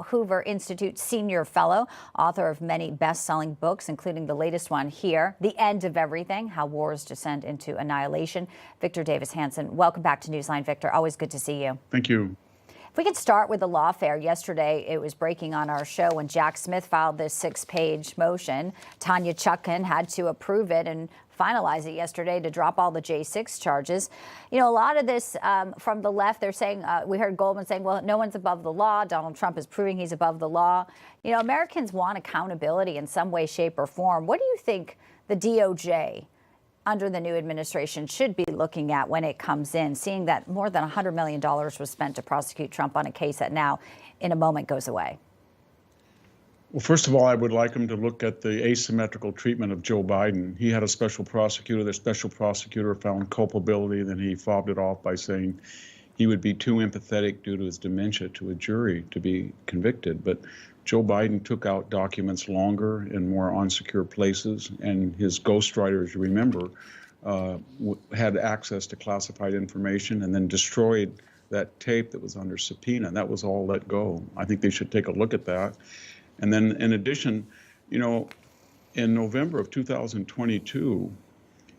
Hoover Institute Senior Fellow, author of many best-selling books, including the latest one here, The End of Everything, How Wars Descend into Annihilation. Victor Davis Hanson, welcome back to Newsline. Victor, always good to see you. Thank you. If we could start with the lawfare. Yesterday, it was breaking on our show when Jack Smith filed this 6-page motion. Tanya Chutkan had to approve it and finalize it yesterday to drop all the J6 charges. You know, a lot of this from the left, they're saying, we heard Goldman saying, well, no one's above the law. Donald Trump is proving he's above the law. You know, Americans want accountability in some way, shape, or form. What do you think the DOJ under the new administration should be looking at when it comes in, seeing that more than $100 million was spent to prosecute Trump on a case that now in a moment goes away? Well, first of all, I would like him to look at the asymmetrical treatment of Joe Biden. He had a special prosecutor. The special prosecutor found culpability, then he fobbed it off by saying he would be too empathetic due to his dementia to a jury to be convicted. But Joe Biden took out documents longer in more unsecure places, and his ghostwriter, as you remember, had access to classified information and then destroyed that tape that was under subpoena. And that was all let go. I think they should take a look at that. And then in addition, you know, in November of 2022,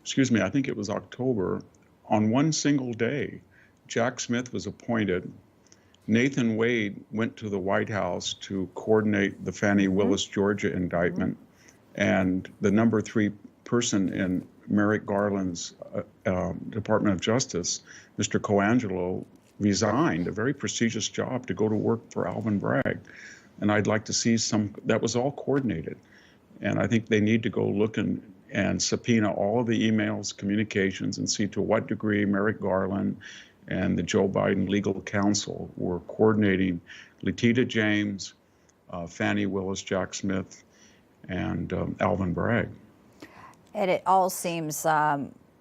I think it was October, on one single day, Jack Smith was appointed. Nathan Wade went to the White House to coordinate the Fani Willis, Georgia indictment. And the number 3 person in Merrick Garland's Department of Justice, Mr. Coangelo, resigned, a very prestigious job, to go to work for Alvin Bragg. And I'd like to see that was all coordinated. And I think they need to go look and subpoena all of the emails, communications, and see to what degree Merrick Garland and the Joe Biden legal counsel were coordinating Letitia James, Fani Willis, Jack Smith, and Alvin Bragg. And it all seems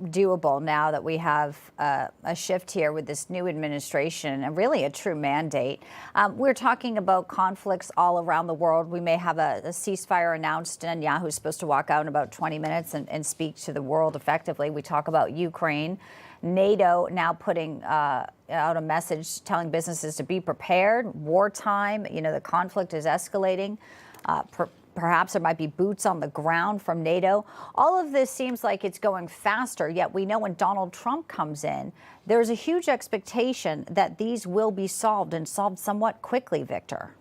doable now that we have a shift here with this new administration and really a true mandate. We're talking about conflicts all around the world. We may have a ceasefire announced, and Netanyahu's supposed to walk out in about 20 minutes and speak to the world effectively. We talk about Ukraine. NATO now putting out a message telling businesses to be prepared. Wartime, you know, the conflict is escalating. Perhaps there might be boots on the ground from NATO. All of this seems like it's going faster, yet we know when Donald Trump comes in, there's a huge expectation that these will be solved and solved somewhat quickly, Victor.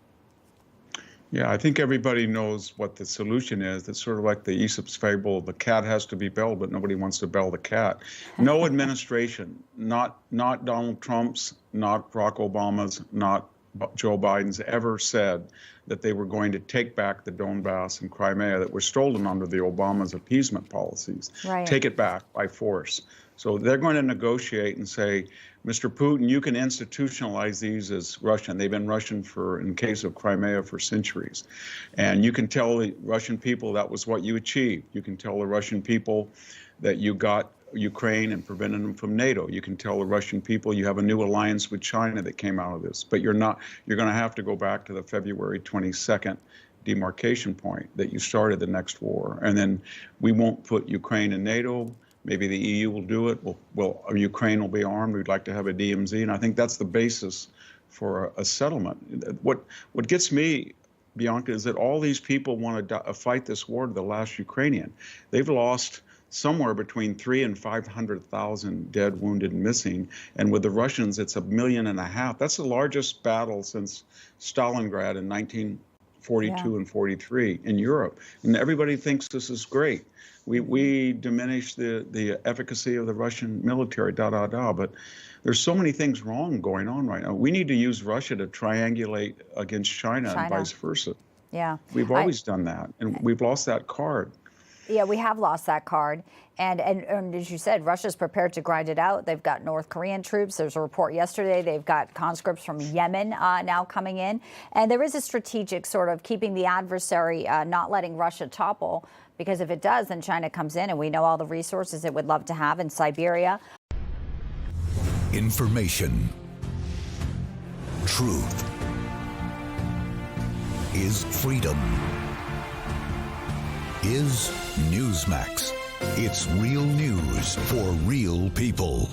Yeah, I think everybody knows what the solution is. It's sort of like the Aesop's fable, the cat has to be belled, but nobody wants to bell the cat. No administration, not Donald Trump's, not Barack Obama's, not Joe Biden's, ever said that they were going to take back the Donbass and Crimea that were stolen under the Obama's appeasement policies. Right. Take it back by force. So they're going to negotiate and say, Mr. Putin, you can institutionalize these as Russian. They've been Russian in case of Crimea, for centuries. And you can tell the Russian people that was what you achieved. You can tell the Russian people that you got Ukraine and prevented them from NATO. You can tell the Russian people you have a new alliance with China that came out of this. But you're going to have to go back to the February 22nd demarcation point that you started the next war. And then we won't put Ukraine in NATO. Maybe the EU will do it. Ukraine will be armed. We'd like to have a DMZ. And I think that's the basis for a settlement. What gets me, Bianca, is that all these people want to fight this war to the last Ukrainian. They've lost somewhere between 300,000 and 500,000 dead, wounded, and missing. And with the Russians, it's 1.5 million. That's the largest battle since Stalingrad in 1942 and 43 in Europe. And everybody thinks this is great. We diminish the efficacy of the Russian military, but there's so many things wrong going on right now. We need to use Russia to triangulate against China and vice versa. Yeah. We've always done that, and we've lost that card. Yeah, we have lost that card. And as you said, Russia's prepared to grind it out. They've got North Korean troops. There's a report yesterday. They've got conscripts from Yemen now coming in. And there is a strategic sort of keeping the adversary, not letting Russia topple, because if it does, then China comes in, and we know all the resources it would love to have in Siberia. Information. Truth is freedom. Is Newsmax. It's real news for real people.